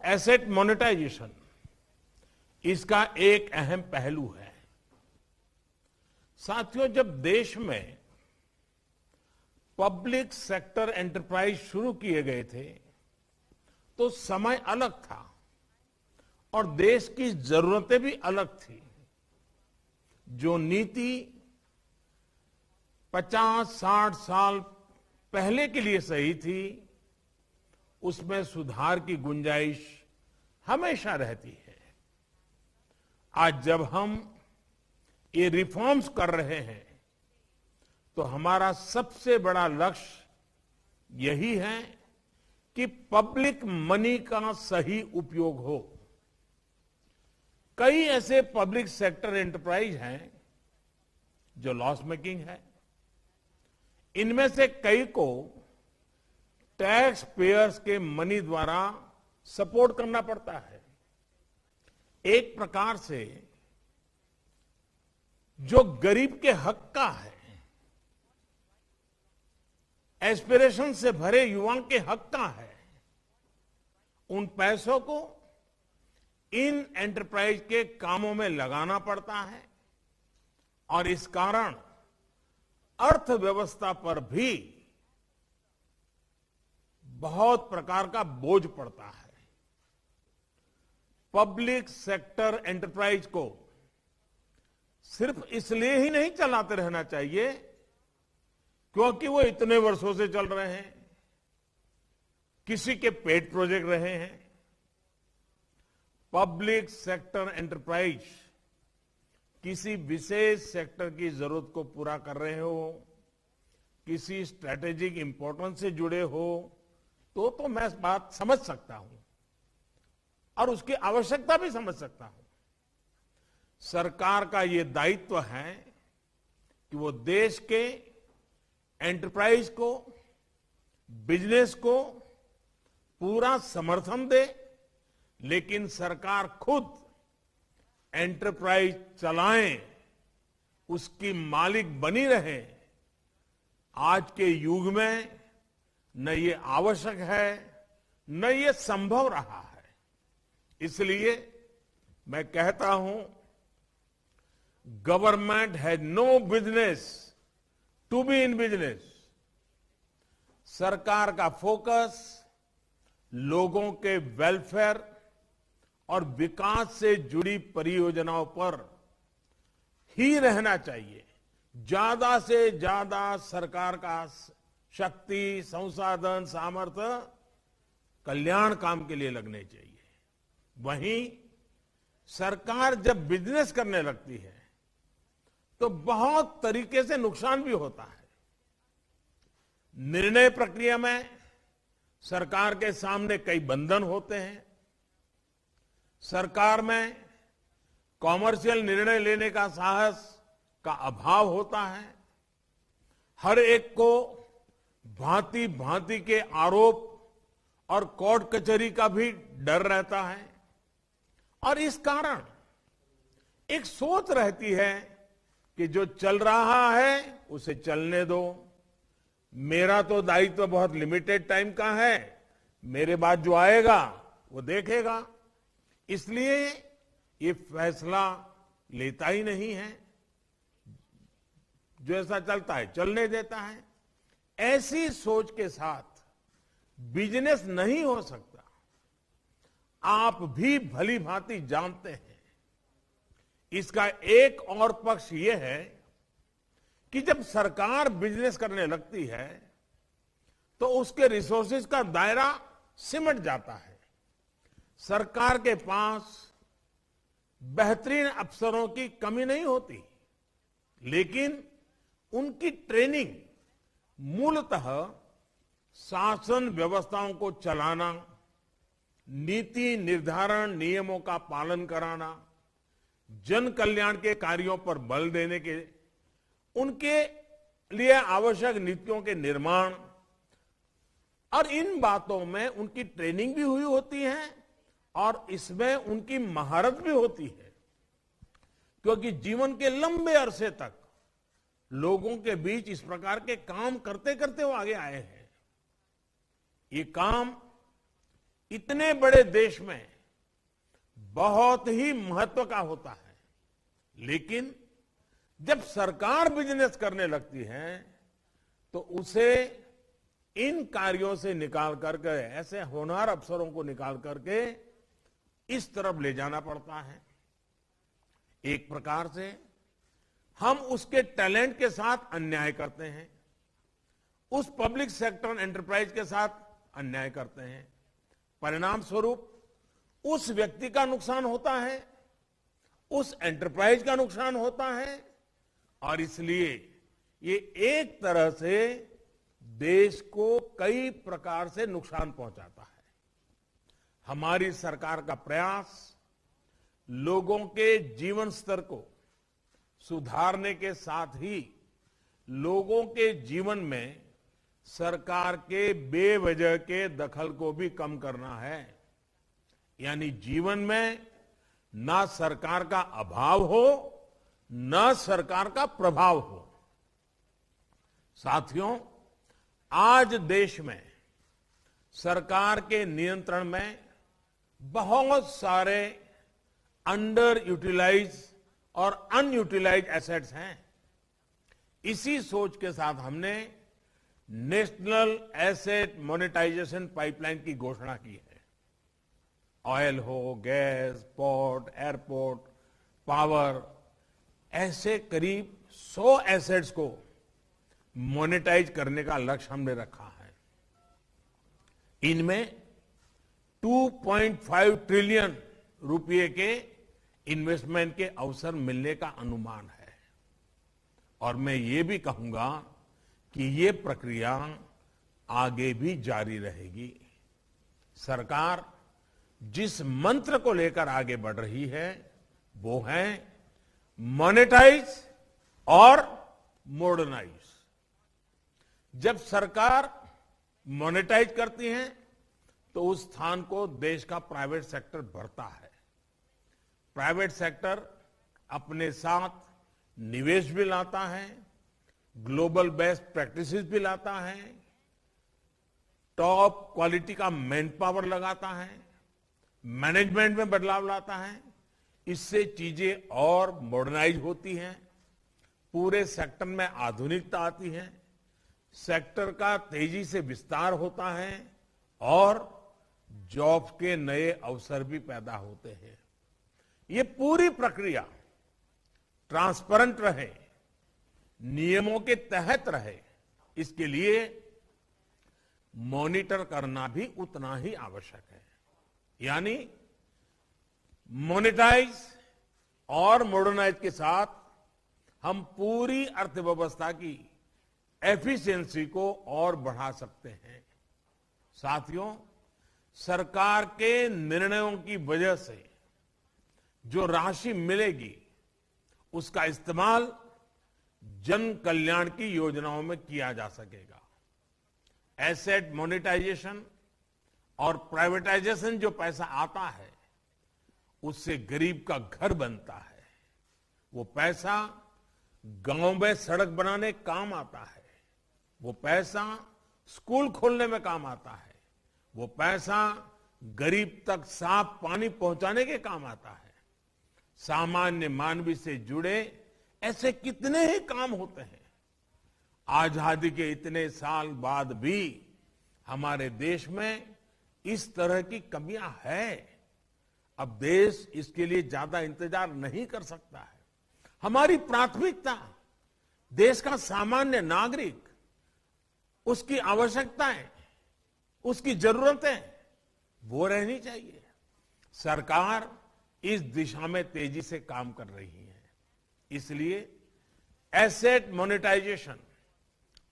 Asset monetization इसका एक अहम पहलू है। साथियों, जब देश में पब्लिक सेक्टर एंटरप्राइज शुरू किए गए थे तो समय अलग था और देश की जरूरतें भी अलग थी। जो नीति 50-60 साल पहले के लिए सही थी, उसमें सुधार की गुंजाइश हमेशा रहती है। आज जब हम ये रिफॉर्म्स कर रहे हैं तो हमारा सबसे बड़ा लक्ष्य यही है कि पब्लिक मनी का सही उपयोग हो। कई ऐसे पब्लिक सेक्टर एंटरप्राइज हैं जो लॉस मेकिंग है। इनमें से कई को टैक्स पेयर्स के मनी द्वारा सपोर्ट करना पड़ता है। एक प्रकार से जो गरीब के हक का है, एस्पिरेशन से भरे युवाओं के हक का है, उन पैसों को इन एंटरप्राइज के कामों में लगाना पड़ता है और इस कारण अर्थव्यवस्था पर भी बहुत प्रकार का बोझ पड़ता है। पब्लिक सेक्टर एंटरप्राइज को सिर्फ इसलिए ही नहीं चलाते रहना चाहिए क्योंकि वो इतने वर्षों से चल रहे हैं, किसी के पेट प्रोजेक्ट रहे हैं। पब्लिक सेक्टर एंटरप्राइज किसी विशेष सेक्टर की जरूरत को पूरा कर रहे हो, किसी स्ट्रैटेजिक इंपॉर्टेंस से जुड़े हो, तो मैं इस बात समझ सकता हूं और उसकी आवश्यकता भी समझ सकता हूं। सरकार का ये दायित्व है कि वो देश के एंटरप्राइज को, बिजनेस को पूरा समर्थन दे, लेकिन सरकार खुद एंटरप्राइज चलाएं, उसकी मालिक बनी रहे। आज के युग में न ये आवश्यक है न ये संभव रहा है। इसलिए मैं कहता हूं, government has no business to be in business. सरकार का फोकस लोगों के वेलफेयर और विकास से जुड़ी परियोजनाओं पर ही रहना चाहिए। ज्यादा से ज्यादा सरकार का शक्ति, संसाधन, सामर्थ्य कल्याण काम के लिए लगने चाहिए। वहीं सरकार जब बिजनेस करने लगती है तो बहुत तरीके से नुकसान भी होता है। निर्णय प्रक्रिया में सरकार के सामने कई बंधन होते हैं। सरकार में कॉमर्शियल निर्णय लेने का साहस का अभाव होता है। हर एक को भांति भांति के आरोप और कोर्ट कचहरी का भी डर रहता है और इस कारण एक सोच रहती है कि जो चल रहा है उसे चलने दो, मेरा तो दायित्व बहुत लिमिटेड टाइम का है, मेरे बाद जो आएगा वो देखेगा। इसलिए ये फैसला लेता ही नहीं है, जो ऐसा चलता है चलने देता है। ऐसी सोच के साथ बिजनेस नहीं हो सकता। आप भी भली भांति जानते हैं। इसका एक और पक्ष यह है कि जब सरकार बिजनेस करने लगती है तो उसके रिसोर्सेज का दायरा सिमट जाता है। सरकार के पास बेहतरीन अफसरों की कमी नहीं होती, लेकिन उनकी ट्रेनिंग मूलतः शासन व्यवस्थाओं को चलाना, नीति निर्धारण नियमों का पालन कराना, जन कल्याण के कार्यों पर बल देने के, उनके लिए आवश्यक नीतियों के निर्माण, और इन बातों में उनकी ट्रेनिंग भी हुई होती है और इसमें उनकी महारत भी होती है, क्योंकि जीवन के लंबे अरसे तक लोगों के बीच इस प्रकार के काम करते करते वो आगे आए हैं। ये काम इतने बड़े देश में बहुत ही महत्व का होता है, लेकिन जब सरकार बिजनेस करने लगती है तो उसे इन कार्यों से निकाल करके, ऐसे होनहार अफसरों को निकाल करके इस तरफ ले जाना पड़ता है। एक प्रकार से हम उसके टैलेंट के साथ अन्याय करते हैं, उस पब्लिक सेक्टर एंटरप्राइज के साथ अन्याय करते हैं। परिणाम स्वरूप उस व्यक्ति का नुकसान होता है, उस एंटरप्राइज का नुकसान होता है, और इसलिए ये एक तरह से देश को कई प्रकार से नुकसान पहुंचाता है। हमारी सरकार का प्रयास लोगों के जीवन स्तर को सुधारने के साथ ही लोगों के जीवन में सरकार के बेवजह के दखल को भी कम करना है। यानी जीवन में ना सरकार का अभाव हो, न सरकार का प्रभाव हो। साथियों, आज देश में सरकार के नियंत्रण में बहुत सारे अंडर यूटिलाइज और अनयूटिलाइज एसेट्स हैं। इसी सोच के साथ हमने नेशनल एसेट मोनेटाइजेशन पाइपलाइन की घोषणा की है। ऑयल हो, गैस, पोर्ट, एयरपोर्ट, पावर, ऐसे करीब 100 एसेट्स को मोनेटाइज करने का लक्ष्य हमने रखा है। इनमें 2.5 ट्रिलियन रुपए के इन्वेस्टमेंट के अवसर मिलने का अनुमान है। और मैं ये भी कहूंगा कि ये प्रक्रिया आगे भी जारी रहेगी। सरकार जिस मंत्र को लेकर आगे बढ़ रही है वो है मॉनेटाइज और मॉडर्नाइज। जब सरकार मॉनेटाइज करती है तो उस स्थान को देश का प्राइवेट सेक्टर भरता है। प्राइवेट सेक्टर अपने साथ निवेश भी लाता है, ग्लोबल बेस्ट प्रैक्टिसेस भी लाता है, टॉप क्वालिटी का मैन पावर लगाता है, मैनेजमेंट में बदलाव लाता है। इससे चीजें और मॉडर्नाइज होती हैं, पूरे सेक्टर में आधुनिकता आती है, सेक्टर का तेजी से विस्तार होता है और जॉब्स के नए अवसर भी पैदा होते हैं। ये पूरी प्रक्रिया ट्रांसपेरेंट रहे, नियमों के तहत रहे, इसके लिए मॉनिटर करना भी उतना ही आवश्यक है। यानी मोनेटाइज और मॉडर्नाइज के साथ हम पूरी अर्थव्यवस्था की एफिशिएंसी को और बढ़ा सकते हैं। साथियों, सरकार के निर्णयों की वजह से जो राशि मिलेगी उसका इस्तेमाल जन कल्याण की योजनाओं में किया जा सकेगा। एसेट मोनेटाइजेशन और प्राइवेटाइजेशन जो पैसा आता है उससे गरीब का घर बनता है। वो पैसा गांव में सड़क बनाने काम आता है, वो पैसा स्कूल खोलने में काम आता है, वो पैसा गरीब तक साफ पानी पहुंचाने के काम आता है। सामान्य मानवी से जुड़े ऐसे कितने ही काम होते हैं। आजादी के इतने साल बाद भी हमारे देश में इस तरह की कमियां हैं। अब देश इसके लिए ज्यादा इंतजार नहीं कर सकता है। हमारी प्राथमिकता देश का सामान्य नागरिक, उसकी आवश्यकताएं, उसकी जरूरतें वो रहनी चाहिए। सरकार इस दिशा में तेजी से काम कर रही है। इसलिए एसेट मोनेटाइजेशन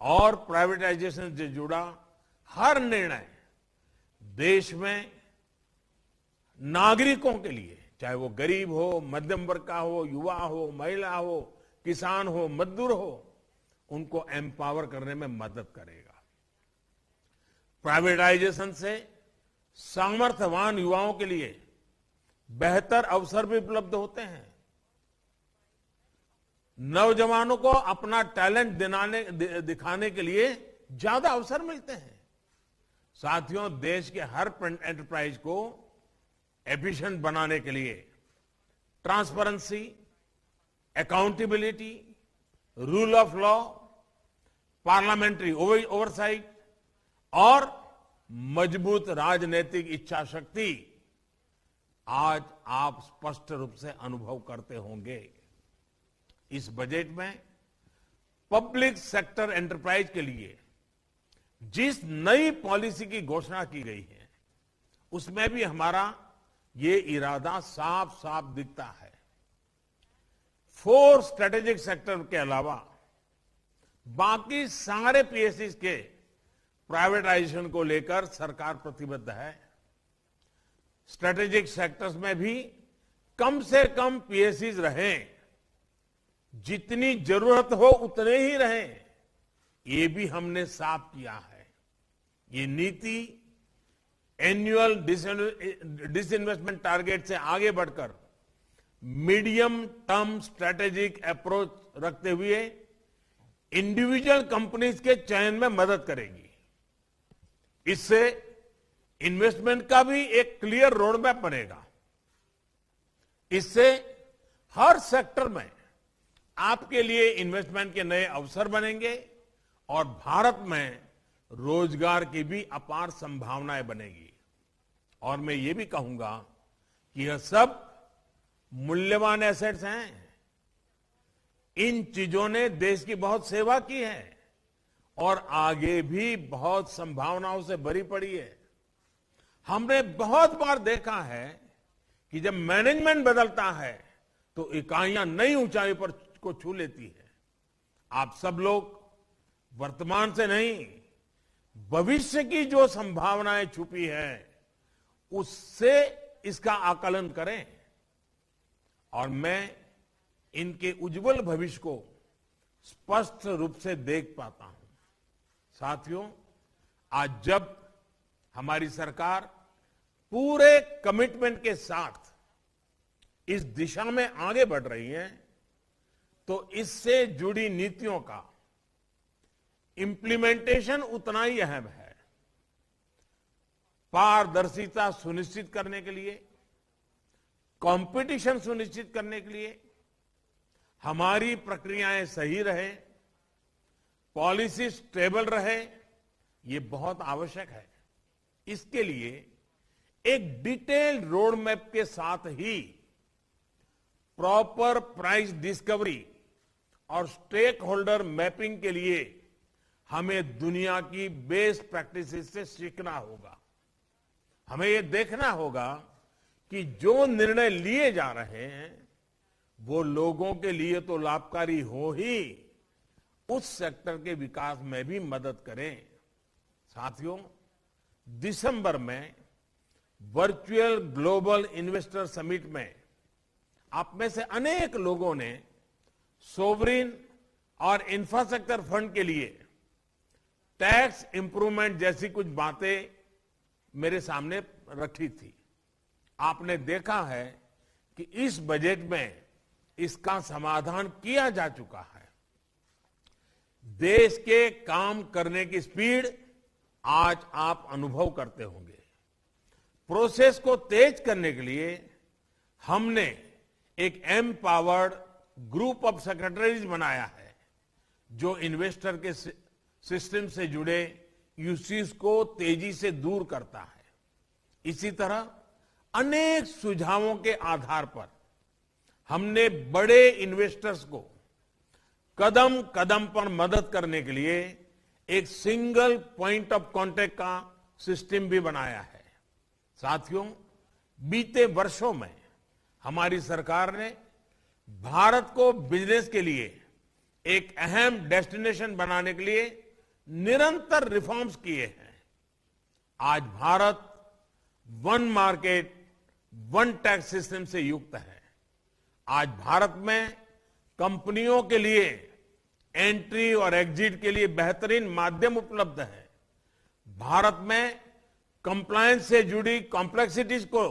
और प्राइवेटाइजेशन से जुड़ा हर निर्णय देश में नागरिकों के लिए, चाहे वो गरीब हो, मध्यम वर्ग का हो, युवा हो, महिला हो, किसान हो, मजदूर हो, उनको एम्पावर करने में मदद करेगा। प्राइवेटाइजेशन से सामर्थ्यवान युवाओं के लिए बेहतर अवसर भी उपलब्ध होते हैं। नौजवानों को अपना टैलेंट दिखाने के लिए ज्यादा अवसर मिलते हैं। साथियों, देश के हर एंटरप्राइज को एफिशिएंट बनाने के लिए transparency, accountability, rule of law, parliamentary oversight और मजबूत राजनीतिक इच्छा शक्ति आज आप स्पष्ट रूप से अनुभव करते होंगे। इस बजट में पब्लिक सेक्टर एंटरप्राइज के लिए जिस नई पॉलिसी की घोषणा की गई है, उसमें भी हमारा ये इरादा साफ साफ दिखता है। 4 स्ट्रेटेजिक सेक्टर के अलावा बाकी सारे पीएसयू के प्राइवेटाइजेशन को लेकर सरकार प्रतिबद्ध है। स्ट्रेटेजिक सेक्टर्स में भी कम से कम पीएसयू रहें, जितनी जरूरत हो उतने ही रहें, ये भी हमने साफ किया है। ये नीति एनुअल डिसइन्वेस्टमेंट टारगेट से आगे बढ़कर मीडियम टर्म स्ट्रेटेजिक अप्रोच रखते हुए इंडिविजुअल कंपनीज के चयन में मदद करेगी। इससे इन्वेस्टमेंट का भी एक क्लियर रोड मैप बनेगा। इससे हर सेक्टर में आपके लिए इन्वेस्टमेंट के नए अवसर बनेंगे और भारत में रोजगार की भी अपार संभावनाएं बनेगी। और मैं ये भी कहूंगा कि यह सब मूल्यवान एसेट्स हैं। इन चीजों ने देश की बहुत सेवा की है और आगे भी बहुत संभावनाओं से भरी पड़ी है। हमने बहुत बार देखा है कि जब मैनेजमेंट बदलता है तो इकाइयां नई ऊंचाई पर को छू लेती है। आप सब लोग वर्तमान से नहीं, भविष्य की जो संभावनाएं छुपी है उससे इसका आकलन करें और मैं इनके उज्जवल भविष्य को स्पष्ट रूप से देख पाता हूं। साथियों, आज जब हमारी सरकार पूरे कमिटमेंट के साथ इस दिशा में आगे बढ़ रही है, तो इससे जुड़ी नीतियों का इंप्लीमेंटेशन उतना ही अहम है। पारदर्शिता सुनिश्चित करने के लिए, कंपटीशन सुनिश्चित करने के लिए, हमारी प्रक्रियाएं सही रहे, पॉलिसी स्टेबल रहे, ये बहुत आवश्यक है। इसके लिए एक डिटेल्ड रोड मैप के साथ ही प्रॉपर प्राइस डिस्कवरी और स्टेक होल्डर मैपिंग के लिए हमें दुनिया की बेस्ट प्रैक्टिसेस से सीखना होगा। हमें यह देखना होगा कि जो निर्णय लिए जा रहे हैं वो लोगों के लिए तो लाभकारी हो ही, उस सेक्टर के विकास में भी मदद करें। साथियों, दिसंबर में वर्चुअल ग्लोबल इन्वेस्टर समिट में आप में से अनेक लोगों ने सोवरिन और इंफ्रास्ट्रक्चर फंड के लिए टैक्स इंप्रूवमेंट जैसी कुछ बातें मेरे सामने रखी थी। आपने देखा है कि इस बजट में इसका समाधान किया जा चुका है। देश के काम करने की स्पीड आज आप अनुभव करते होंगे। प्रोसेस को तेज करने के लिए हमने एक एम्पावर्ड ग्रुप ऑफ सेक्रेटरीज बनाया है, जो इन्वेस्टर के सिस्टम से जुड़े इश्यूज को तेजी से दूर करता है। इसी तरह अनेक सुझावों के आधार पर हमने बड़े इन्वेस्टर्स को कदम कदम पर मदद करने के लिए एक सिंगल पॉइंट ऑफ कांटेक्ट का सिस्टम भी बनाया है। साथियों, बीते वर्षों में हमारी सरकार ने भारत को बिजनेस के लिए एक अहम डेस्टिनेशन बनाने के लिए निरंतर रिफॉर्म्स किए हैं। आज Bharat one market one tax system से युक्त है। आज भारत में कंपनियों के लिए एंट्री और एग्जिट के लिए बेहतरीन माध्यम उपलब्ध है। भारत में कंप्लायंस से जुड़ी कॉम्प्लेक्सिटीज को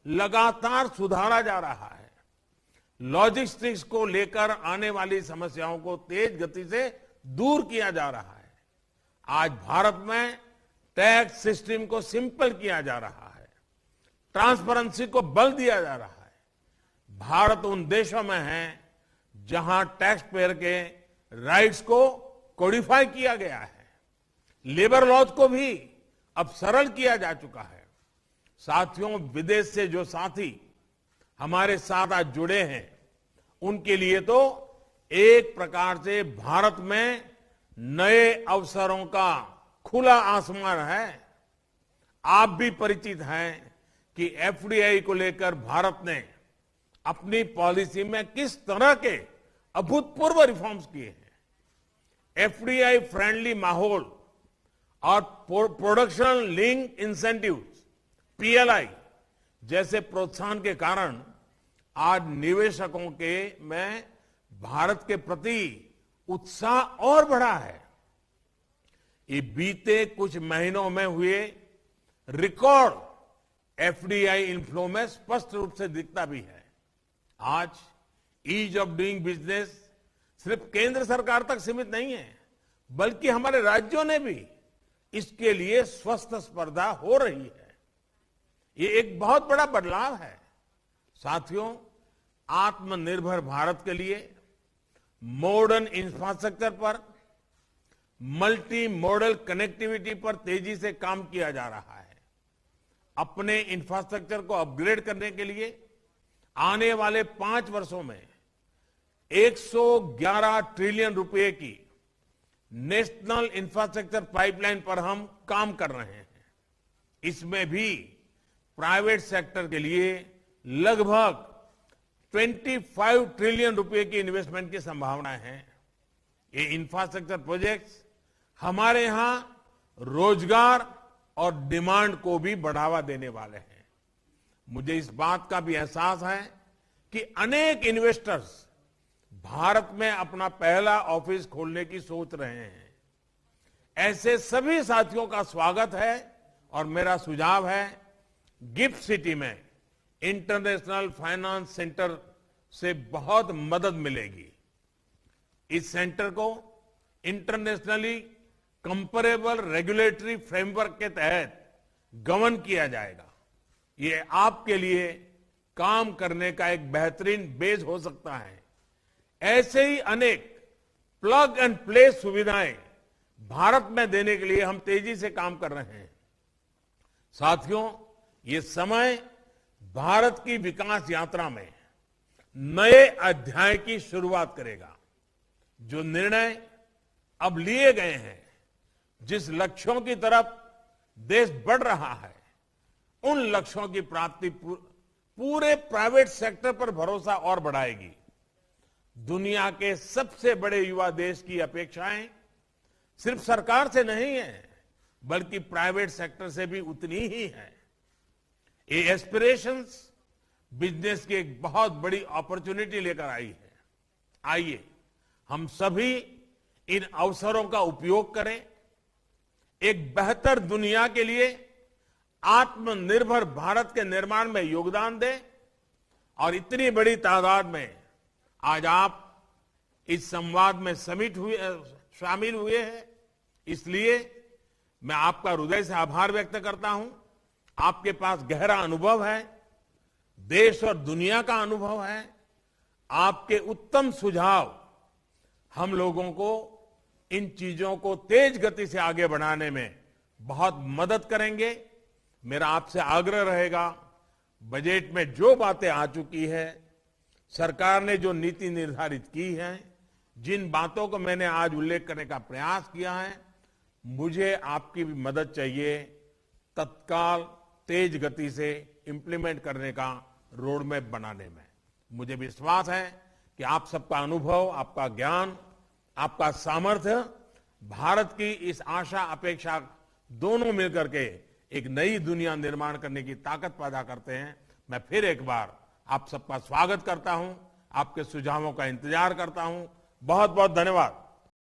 लगातार सुधारा जा रहा है। लॉजिस्टिक्स को लेकर आने वाली समस्याओं को तेज गति से दूर किया जा रहा है। आज भारत में टैक्स सिस्टम को सिंपल किया जा रहा है, ट्रांसपेरेंसी को बल दिया जा रहा है। भारत उन देशों में है जहां टैक्स पेयर के राइट्स को कोडिफाई किया गया है। लेबर लॉज को भी अब सरल किया जा चुका है। साथियों, विदेश से जो साथी हमारे साथ आज जुड़े हैं, उनके लिए तो एक प्रकार से भारत में नए अवसरों का खुला आसमान है। आप भी परिचित हैं कि एफडीआई को लेकर भारत ने अपनी पॉलिसी में किस तरह के अभूतपूर्व रिफॉर्म्स किए हैं। एफडीआई फ्रेंडली माहौल और प्रोडक्शन लिंक इंसेंटिव्स पीएलआई जैसे प्रोत्साहन के कारण आज निवेशकों के में भारत के प्रति उत्साह और बढ़ा है। ये बीते कुछ महीनों में हुए रिकॉर्ड एफडीआई इनफ्लो में स्पष्ट रूप से दिखता भी है। आज ईज ऑफ डूइंग बिजनेस सिर्फ केंद्र सरकार तक सीमित नहीं है, बल्कि हमारे राज्यों ने भी इसके लिए स्वस्थ स्पर्धा हो रही है। ये एक बहुत बड़ा बदलाव है। साथियों, आत्मनिर्भर भारत के लिए मॉडर्न इंफ्रास्ट्रक्चर पर, मल्टी मॉडल कनेक्टिविटी पर तेजी से काम किया जा रहा है। अपने इंफ्रास्ट्रक्चर को अपग्रेड करने के लिए आने वाले 5 वर्षों में 111 ट्रिलियन रुपए की नेशनल इंफ्रास्ट्रक्चर पाइपलाइन पर हम काम कर रहे हैं। इसमें भी प्राइवेट सेक्टर के लिए लगभग 25 ट्रिलियन रुपए की इन्वेस्टमेंट की संभावना है। ये इंफ्रास्ट्रक्चर प्रोजेक्ट्स हमारे यहां रोजगार और डिमांड को भी बढ़ावा देने वाले हैं। मुझे इस बात का भी एहसास है कि अनेक इन्वेस्टर्स भारत में अपना पहला ऑफिस खोलने की सोच रहे हैं। ऐसे सभी साथियों का स्वागत है और मेरा सुझाव है, गिफ्ट सिटी में इंटरनेशनल फाइनेंस सेंटर से बहुत मदद मिलेगी। इस सेंटर को इंटरनेशनली कंपेरेबल रेगुलेटरी फ्रेमवर्क के तहत गवर्न किया जाएगा। ये आपके लिए काम करने का एक बेहतरीन बेस हो सकता है। ऐसे ही अनेक प्लग एंड प्ले सुविधाएं भारत में देने के लिए हम तेजी से काम कर रहे हैं। साथियों, ये समय भारत की विकास यात्रा में नए अध्याय की शुरुआत करेगा। जो निर्णय अब लिए गए हैं, जिस लक्ष्यों की तरफ देश बढ़ रहा है, उन लक्ष्यों की प्राप्ति पूरे प्राइवेट सेक्टर पर भरोसा और बढ़ाएगी। दुनिया के सबसे बड़े युवा देश की अपेक्षाएं सिर्फ सरकार से नहीं है, बल्कि प्राइवेट सेक्टर से भी उतनी ही है। ये एस्पिरेशंस बिजनेस की एक बहुत बड़ी अपॉर्चुनिटी लेकर आई है। आइए हम सभी इन अवसरों का उपयोग करें, एक बेहतर दुनिया के लिए आत्मनिर्भर भारत के निर्माण में योगदान दें। और इतनी बड़ी तादाद में आज आप इस संवाद में शामिल हुए हैं, इसलिए मैं आपका हृदय से आभार व्यक्त करता हूं। आपके पास गहरा अनुभव है, देश और दुनिया का अनुभव है। आपके उत्तम सुझाव हम लोगों को इन चीजों को तेज गति से आगे बढ़ाने में बहुत मदद करेंगे। मेरा आपसे आग्रह रहेगा, बजट में जो बातें आ चुकी है, सरकार ने जो नीति निर्धारित की है, जिन बातों को मैंने आज उल्लेख करने का प्रयास किया है, मुझे आपकी भी मदद चाहिए तत्काल तेज गति से इंप्लीमेंट करने का रोड मैप बनाने में। मुझे विश्वास है कि आप सबका अनुभव, आपका ज्ञान, आपका सामर्थ्य भारत की इस आशा अपेक्षा दोनों मिलकर के एक नई दुनिया निर्माण करने की ताकत पैदा करते हैं। मैं फिर एक बार आप सबका स्वागत करता हूं, आपके सुझावों का इंतजार करता हूं। बहुत बहुत धन्यवाद।